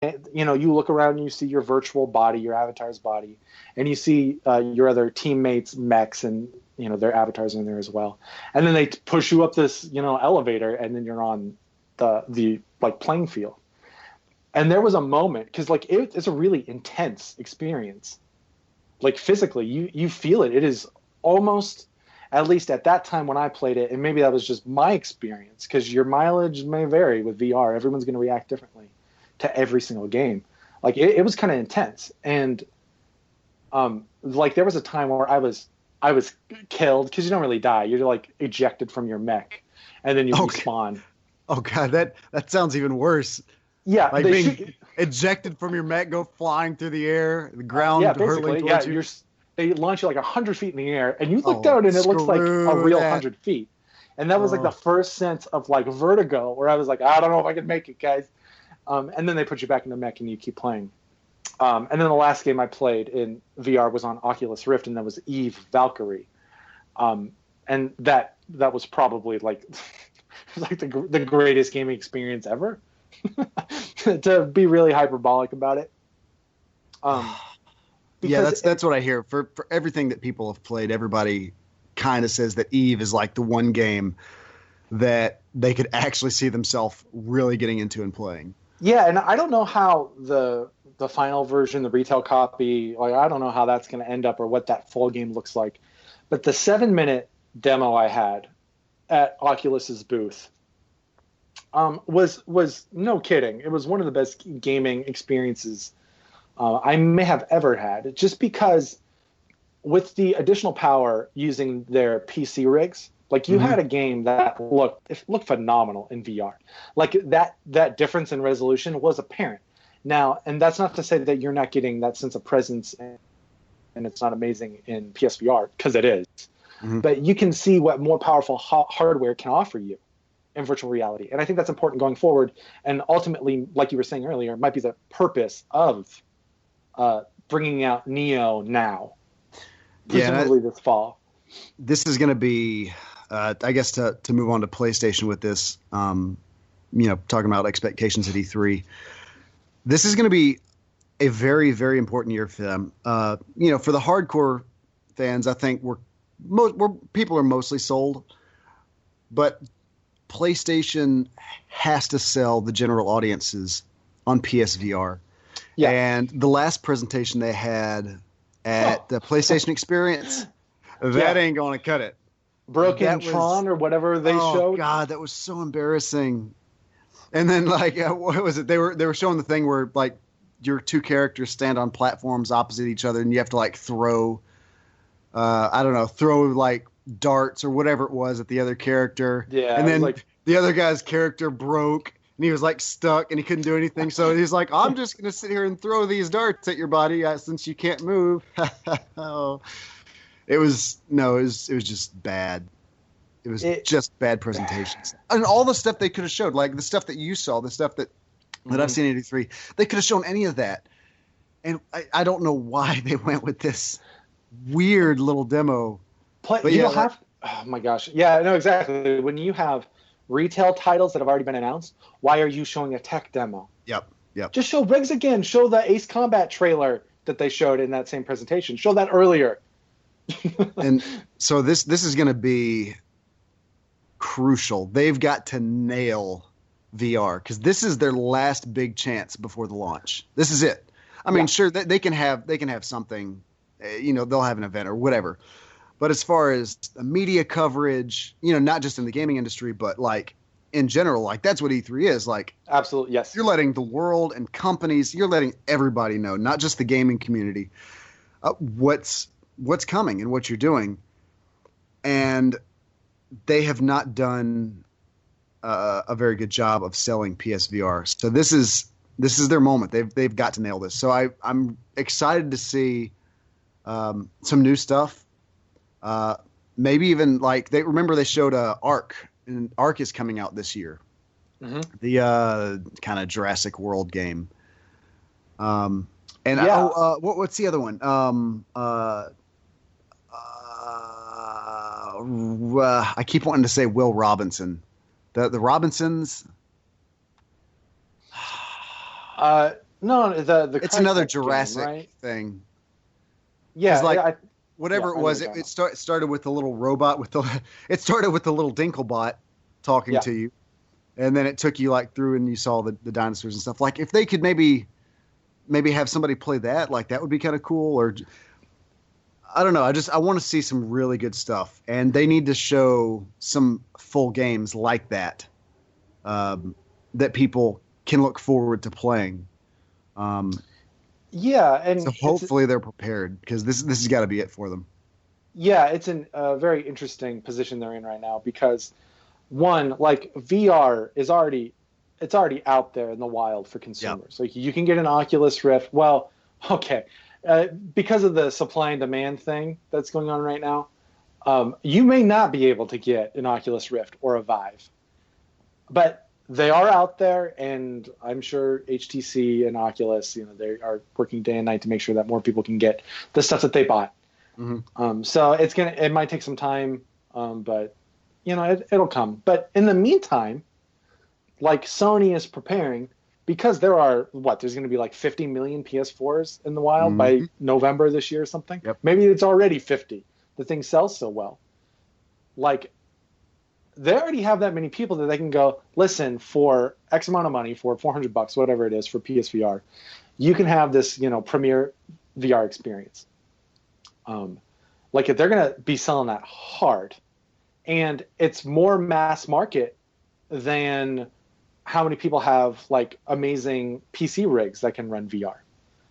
you look around and you see your virtual body, your avatar's body, and you see your other teammates' mechs, and their avatars in there as well. And then they push you up this elevator, and then you're on the like playing field. And there was a moment, because like it's a really intense experience. Like physically, you feel it. It is almost, at least at that time when I played it, and maybe that was just my experience, because your mileage may vary with VR. Everyone's going to react differently to every single game. Like it was kind of intense, and like there was a time where I was killed, because you don't really die. You're like ejected from your mech, and then you respawn. Oh god, that sounds even worse. Yeah, like being ejected from your mech, go flying through the air, the ground hurtling towards you. They launch you like 100 feet in the air, and you look down, and it looks like a real 100 feet. And that was like the first sense of like vertigo, where I was like, I don't know if I can make it, guys. And then they put you back in the mech, and you keep playing. And then the last game I played in VR was on Oculus Rift, and that was Eve Valkyrie. And that was probably like like the greatest gaming experience ever. To be really hyperbolic about it. Yeah, that's what I hear. For everything that people have played, everybody kind of says that Eve is like the one game that they could actually see themselves really getting into and playing. Yeah, and I don't know how the final version, the retail copy, like I don't know how that's going to end up or what that full game looks like. But the 7-minute demo I had at Oculus's booth was no kidding. It was one of the best gaming experiences I may have ever had, just because with the additional power using their PC rigs, like you had a game that looked phenomenal in VR. Like that difference in resolution was apparent. Now, and that's not to say that you're not getting that sense of presence and it's not amazing in PSVR, because it is. But you can see what more powerful hardware can offer you in virtual reality. And I think that's important going forward. And ultimately, like you were saying earlier, might be the purpose of bringing out Neo now, presumably this fall. This is going to be, I guess, to move on to PlayStation with this, talking about expectations at E3. This is going to be a very, very important year for them. For the hardcore fans, I think people are mostly sold, but PlayStation has to sell the general audiences on PSVR. Yeah. And the last presentation they had at the PlayStation Experience, that ain't going to cut it. Broken Tron or whatever they showed. Oh god, that was so embarrassing. And then like what was it? They were showing the thing where like your two characters stand on platforms opposite each other, and you have to like throw like darts or whatever it was at the other character. Yeah. And then the other guy's character broke, and he was like stuck, and he couldn't do anything. So he's like, I'm just going to sit here and throw these darts at your body since you can't move. It was just bad. It was just bad presentations. And all the stuff they could have showed, like the stuff that you saw, the stuff that I've seen in E3, they could have shown any of that. And I don't know why they went with this weird little demo. Oh my gosh. Yeah, no, exactly. When you have retail titles that have already been announced, why are you showing a tech demo? Yep. Just show rigs again. Show the Ace Combat trailer that they showed in that same presentation. Show that earlier. And so this is going to be crucial. They've got to nail VR, because this is their last big chance before the launch. This is it. I mean, sure, they can have something, they'll have an event or whatever. But as far as the media coverage, not just in the gaming industry, but like in general, like that's what E3 is. Like, absolutely, yes. You're letting the world and companies, you're letting everybody know, not just the gaming community, what's coming and what you're doing. And they have not done a very good job of selling PSVR. So this is their moment. They've got to nail this. So I'm excited to see some new stuff. Maybe even like they showed Ark, and Ark is coming out this year. The kind of Jurassic World game. What's the other one? I keep wanting to say Will Robinson. The Robinsons. No, the it's another Crytek Jurassic game, right? thing. Yeah, Like whatever yeah, it was, it started with the little robot it started with the little Dinklebot talking yeah. to you, and then it took you like through and you saw the dinosaurs and stuff. Like if they could maybe have somebody play that, like that would be kind of cool. Or I don't know. I want to see some really good stuff, and they need to show some full games like that that people can look forward to playing. Yeah, and So hopefully they're prepared, because this has got to be it for them. yeah, it's a very interesting position they're in right now because one, like VR is already out there in the wild for consumers. Like you can get an Oculus Rift. Well, okay, because of the supply and demand thing that's going on right now, you may not be able to get an Oculus Rift or a Vive, but they are out there, and I'm sure HTC and Oculus, they are working day and night to make sure that more people can get the stuff that they bought. Mm-hmm. So it might take some time, but it'll come. But in the meantime, like Sony is preparing, because there's going to be like 50 million PS4s in the wild by November this year or something. Yep. Maybe it's already 50. The thing sells so well. Like, they already have that many people that they can go, listen, for X amount of money, for $400, whatever it is, for PSVR, you can have this, premier VR experience. Like, if they're going to be selling that hard, and it's more mass market than how many people have like amazing PC rigs that can run VR.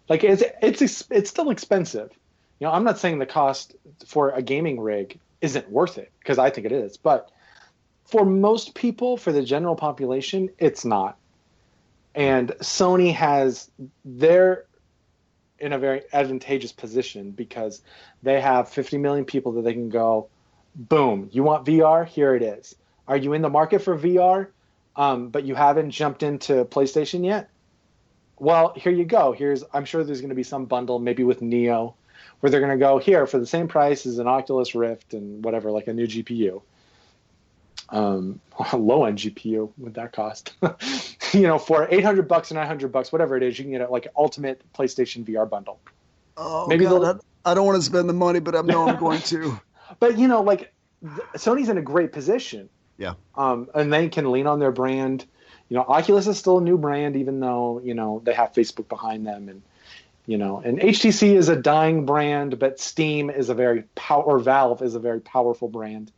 Like it's still expensive. I'm not saying the cost for a gaming rig isn't worth it, because I think it is, but for most people, for the general population, it's not. And Sony they're in a very advantageous position because they have 50 million people that they can go, boom, you want VR? Here it is. Are you in the market for VR, but you haven't jumped into PlayStation yet? Well, here you go. I'm sure there's going to be some bundle, maybe with Neo, where they're going to go, here, for the same price as an Oculus Rift and whatever, like a new GPU. Low-end GPU, would that cost? For $800 or $900, whatever it is, you can get like an ultimate PlayStation VR bundle. Oh, maybe God, I don't want to spend the money, but I know I'm going to. But Sony's in a great position. Yeah. And they can lean on their brand. Oculus is still a new brand, even though, they have Facebook behind them, and HTC is a dying brand, but Steam is Valve is a very powerful brand.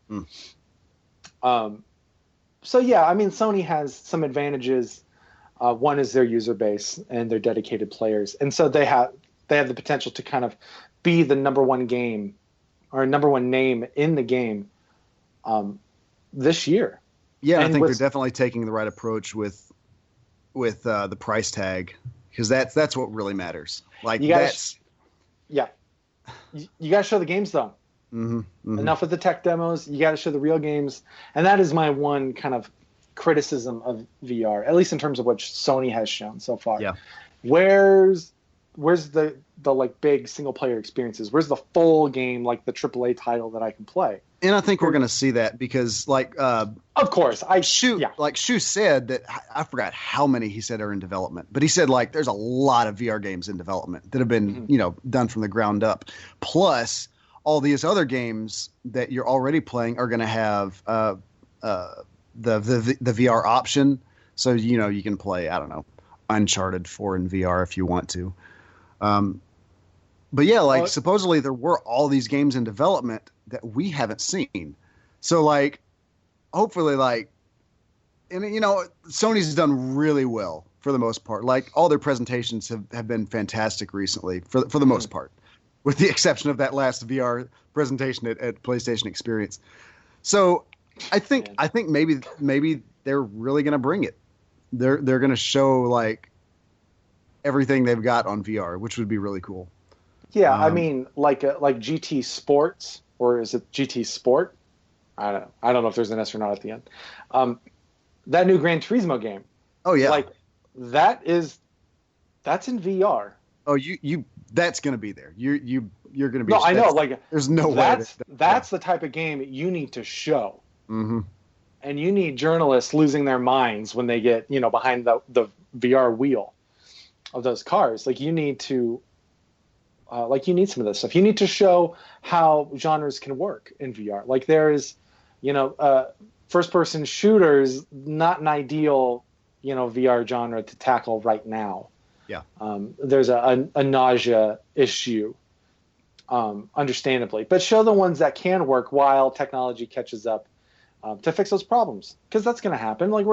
So yeah, I mean, Sony has some advantages. One is their user base and their dedicated players. And so they have the potential to kind of be the number one game or number one name in the game this year. Yeah, and I think they're definitely taking the right approach with the price tag, because that's what really matters. Like, you gotta show the games though. Enough with the tech demos. You got to show the real games, and that is my one kind of criticism of VR, at least in terms of what Sony has shown so far. Yeah, where's the like big single player experiences? Where's the full game, like the AAA title that I can play? And I think we're going to see that, because of course, Shu said that, I forgot how many he said are in development, but he said like there's a lot of VR games in development that have been done from the ground up. Plus, all these other games that you're already playing are going to have the VR option, so you can play, I don't know, Uncharted 4 in VR if you want to. But yeah, supposedly there were all these games in development that we haven't seen. So hopefully Sony's done really well for the most part. Like, all their presentations have been fantastic recently for the most part, with the exception of that last VR presentation at PlayStation Experience. So I think maybe they're really going to bring it. They're going to show like everything they've got on VR, which would be really cool. Yeah, I mean, like GT Sports, or is it GT Sport? I don't know. I don't know if there's an S or not at the end. That new Gran Turismo game. Oh yeah, like that's in VR. Oh, that's going to be there. You're going to be. No, I know. Like, there's no way. That's the type of game you need to show. Mm-hmm. And you need journalists losing their minds when they get behind the VR wheel. of those cars, like you need to you need some of this stuff. You need to show how genres can work in VR. Like there's, first person shooters, not an ideal, VR genre to tackle right now. Yeah. There's a nausea issue, understandably, but show the ones that can work while technology catches up to fix those problems, because that's going to happen. Like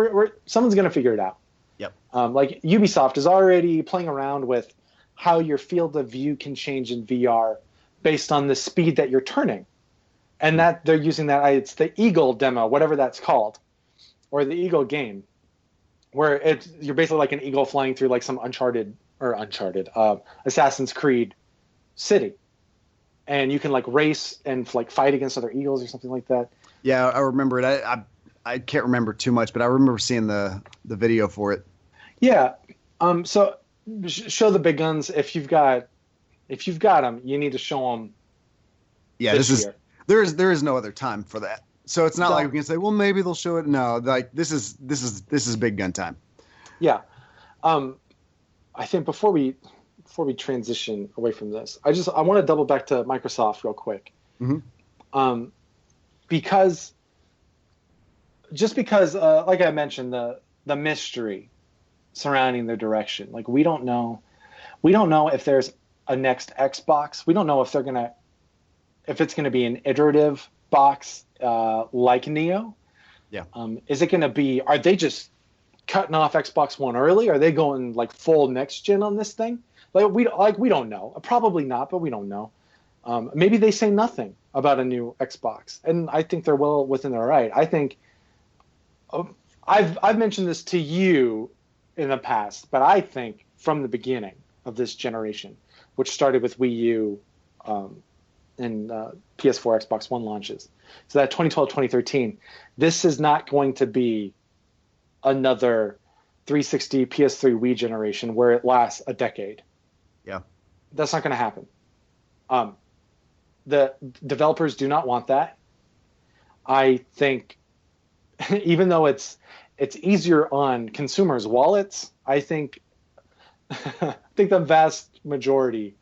someone's going to figure it out. Yep. Like Ubisoft is already playing around with how your field of view can change in VR based on the speed that you're turning. And that they're using that, it's the Eagle demo, whatever that's called, or the Eagle game, where you're basically like an eagle flying through like some Uncharted Assassin's Creed city. And you can like race and like fight against other eagles or something like that. Yeah, I remember it. I can't remember too much, but I remember seeing the video for it. Yeah. So show the big guns. If you've got them, you need to show them. Yeah, there is no other time for that. So it's not like we can say, well, maybe they'll show it. No, like this is big gun time. Yeah. I think before we transition away from this, I want to double back to Microsoft real quick. Mm-hmm. Because like I mentioned, the mystery surrounding their direction. Like we don't know if there's a next Xbox. We don't know if it's gonna be an iterative box like Neo. Yeah. Is it gonna be? Are they just cutting off Xbox One early? Are they going like full next gen on this thing? We don't know. Probably not, but we don't know. Maybe they say nothing about a new Xbox, and I think they're well within their right. I think I've mentioned this to you in the past, but I think from the beginning of this generation, which started with Wii U and PS4, Xbox One launches, so that 2012, 2013, this is not going to be another 360, PS3, Wii generation where it lasts a decade. Yeah. That's not going to happen. The developers do not want that. I think even though it's easier on consumers' wallets, I think the vast majority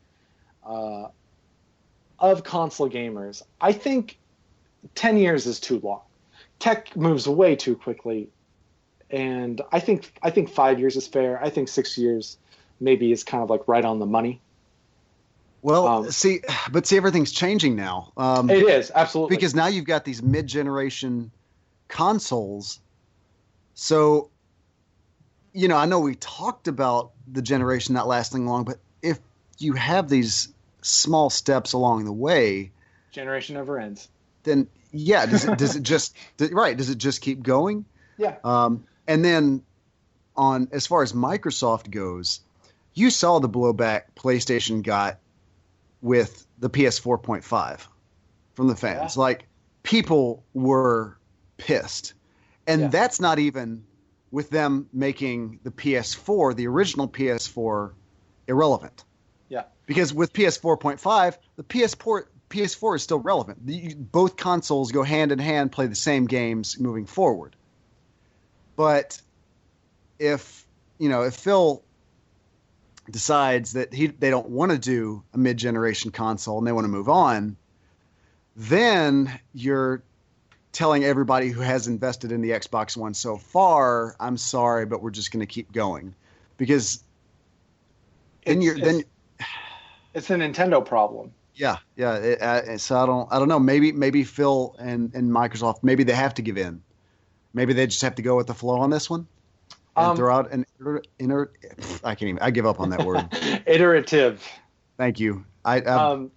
of console gamers, I think 10 years is too long. Tech moves way too quickly, and I think 5 years is fair. I think 6 years maybe is kind of like right on the money. Well, see, everything's changing now. It is, absolutely. Because now you've got these mid-generation consoles. So, I know we talked about the generation not lasting long, but if you have these small steps along the way, generation never ends. Then yeah, does it just keep going? Yeah. And then as far as Microsoft goes, you saw the blowback PlayStation got with the PS4.5 from the fans. Yeah. Like, people were pissed. And that's not even with them making the PS4, the original PS4, irrelevant. Yeah. Because with PS4.5, the PS4 is still relevant. Both consoles go hand in hand, play the same games moving forward. But if Phil decides that they don't want to do a mid-generation console and they want to move on, then you're telling everybody who has invested in the Xbox One so far, I'm sorry, but we're just going to keep going, because it's a Nintendo problem. Yeah. So I don't know. Maybe Phil and Microsoft, maybe they have to give in. Maybe they just have to go with the flow on this one. And throw out I give up on that word. Iterative. Thank you. I'll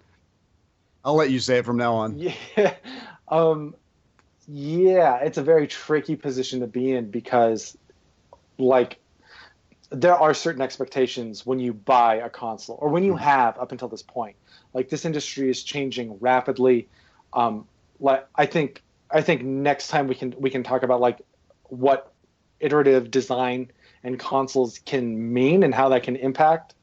let you say it from now on. Yeah. Yeah, it's a very tricky position to be in, because like there are certain expectations when you buy a console, or when you have up until this point. Like, this industry is changing rapidly. Like I think next time we can talk about like what iterative design and consoles can mean, and how that can impact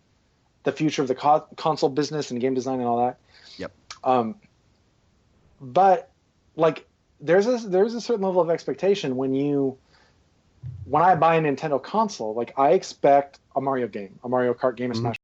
the future of the console business and game design and all that. Yep. But like there's a certain level of expectation when you when I buy a Nintendo console, like I expect a Mario game, a Mario Kart game, a Smash